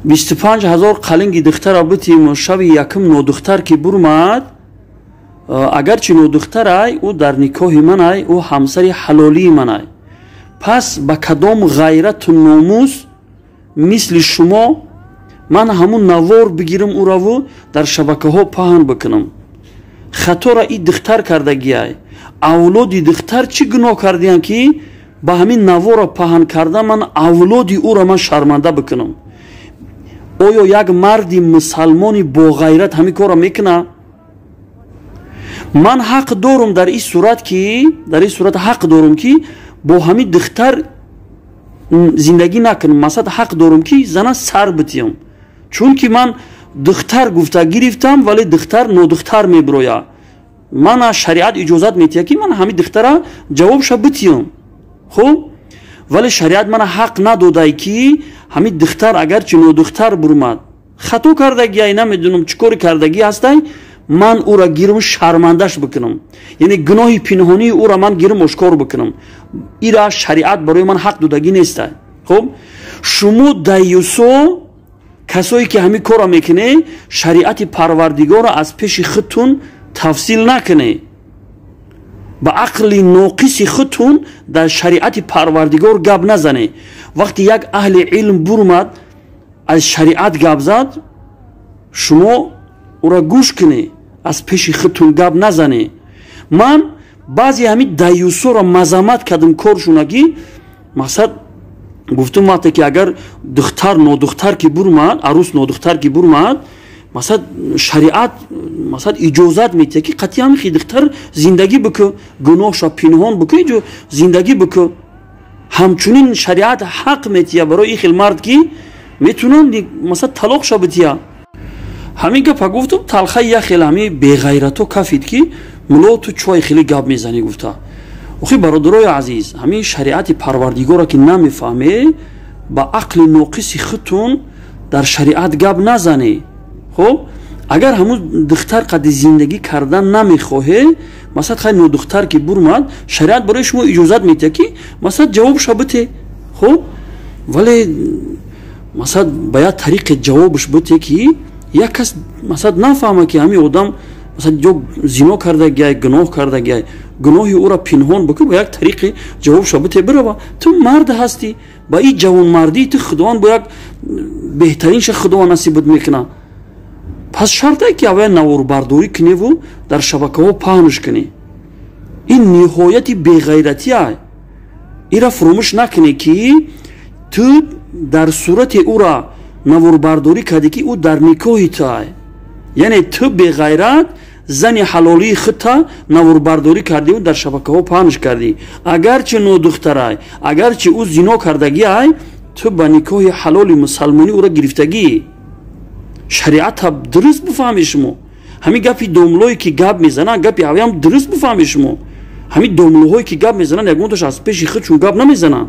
25,000 қалинги духтара битим шаби якм нодухтар ки бурмад агарчи нодухтарай ӯ дар никоҳи манай ӯ ҳамсари ҳалолии манай пас ба кадом ғайрату номус мисли шумо ман ҳамун навор бигирам ӯраву дар шабакаҳо паҳн бикунам хатора и духтар кардагиай авлоди духтар чӣ гуноҳ кардиянд ки ба ҳамин навора паҳн карда ман авлоди ӯро ман шарманда бикунам оё як марди мусалмони боғайрат ҳамин корро мекунад ман ҳақ дорам дар ин сурат ҳақ дорам ки бо ҳамин духтар зиндагӣ накунам масад ҳақ дорам ки зана сар битиям чунки ман духтар гуфта гирифтам вале духтар нодухтар мебирояд мана шариат иҷозат метиҳад ки ман ҳамин духтара ҷавобша битиям хуб вале шариат мана ҳақ надодай ки ҳамин духтар агарчи нодухтар бурмад хато кардагиай намедунам чӣ кори кардагӣ ҳастай ман ӯра гирам шармандаш бикунам яъне гуноҳи пинҳонии ӯра ман гирам ошкор бикунам ира шариат барои ман ҳақ додагӣ нестай хуб шумо даюсо касое ки ҳамин корро мекуне шариати парвардигорро аз пеши худтун тафсил накуне ба ақли ноқиси худтун дар шариати парвардигор гап назане вақте як аҳли илм бурмад аз шариат гап зад шумо ӯра гӯш куне аз пеши худтун гап назане ман баъзе ҳамин даюсоро мазаммат кардам коршуна ки мақсад гуфтум вақте ки агар духтар нодухтар ки бурмад арӯс нодухтар ки бурмад масад шариат масад иҷозат метиҳад ки қатъи ҳамин хи духтар зиндагӣ бику гуноҳша пинҳон бику иҷо зиндагӣ бику ҳамчунин шариат ҳақ метиҳад барои ин хел мард ки метунанд масад талоқша битиҳад ҳамин гапа гуфтум талхаи як хел ҳамин беғайрато кафид ки муло ту чой хеле гап мезанӣ гуфта охи бародарои азиз ҳамин шариати парвардигорро ки намефаҳме ба ақли ноқиси худтун дар шариат гап назанӣ хуб агар ҳамун духтар қадри зиндагӣ кардан намехоҳе масад хай нодухтар ки бурмад шариат барои шумо иҷозат метиҳад ки масад ҷавобша бите хуб вале масад ба як тариқе ҷавобш бите ки як кас масад нафаҳма ки ҳамин одам масад ё зино кардагиай гуноҳ кардагиай гуноҳи ӯро пинҳон бикун ба як тариқе ҷавобша бите бирава ту мард ҳастӣ ба ин ҷавонмардии ту худованд бо як беҳтаринша худованд насибат мекунад пас шартае ки аввал наворбардорӣ куневу дар шабакаҳо паҳнш кунӣ ин ниҳояти беғайратия ира фуромӯш накунӣ ки ту дар сурати ӯра наворбардорӣ кардӣ ки ӯ дар никоҳи туай яъне ту беғайрат зани ҳалолии худта наворбардорӣ кардиву дар шабакаҳо паҳнш кардӣ агарчи нодухтарай агарчи ӯ зино кардагиай ту ба никоҳи ҳалоли мусалмонӣ ӯра гирифтагӣ шариата дуруст бифаҳме шумо ҳамин гапи домлое ки гап мезананд гапи аввалам дуруст бифаҳме шумо ҳамин домлоҳое ки гап мезананд ягонташ аз пеши худшун гап намезананд